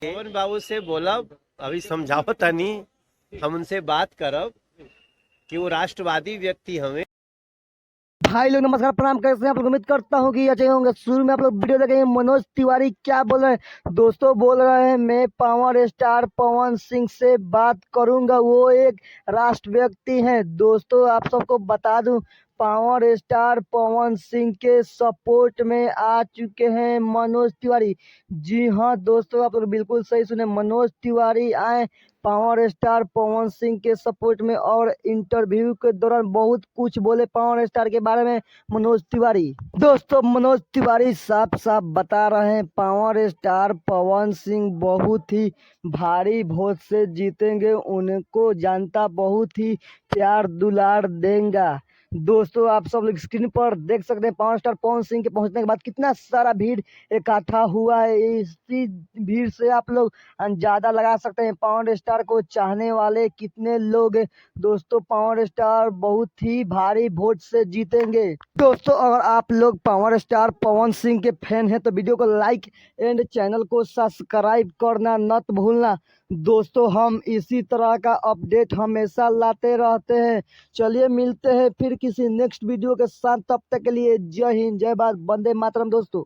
पवन बाबू से बोलब अभी समझाओ तनी, हम उनसे बात करब कि वो राष्ट्रवादी व्यक्ति हमें। भाई लोग नमस्कार प्रणाम, कैसे हैं आप लोग? उम्मीद करता हूँ कि अच्छे होंगे। शुरू में आप लोग वीडियो देखेंगे। मनोज तिवारी क्या बोल रहे हैं दोस्तों? बोल रहे हैं मैं पावर स्टार पवन सिंह से बात करूंगा, वो एक राष्ट्र व्यक्ति हैं। दोस्तों आप सबको बता दूं, पावर स्टार पवन सिंह के सपोर्ट में आ चुके हैं मनोज तिवारी। जी हाँ दोस्तों, आप लोग बिल्कुल सही सुने, मनोज तिवारी आए पावर स्टार पवन सिंह के सपोर्ट में और इंटरव्यू के दौरान बहुत कुछ बोले पावर स्टार के बारे में मनोज तिवारी। दोस्तों मनोज तिवारी साफ साफ बता रहे हैं पावर स्टार पवन सिंह बहुत ही भारी वोट से जीतेंगे, उनको जनता बहुत ही प्यार दुलार देगा। दोस्तों आप सब लोग स्क्रीन पर देख सकते हैं पावर स्टार पवन सिंह के पहुंचने के बाद कितना सारा भीड़ इकट्ठा हुआ है। इसी भीड़ से आप लोग अंदाजा लगा सकते हैं पावर स्टार को चाहने वाले कितने लोग हैं। दोस्तों पावर स्टार बहुत ही भारी वोट से जीतेंगे। दोस्तों अगर आप लोग पावर स्टार पवन सिंह के फैन हैं तो वीडियो को लाइक एंड चैनल को सब्सक्राइब करना मत भूलना। दोस्तों हम इसी तरह का अपडेट हमेशा लाते रहते हैं। चलिए मिलते हैं फिर किसी नेक्स्ट वीडियो के साथ, तब तक के लिए जय हिंद, जय भारत, वंदे मातरम दोस्तों।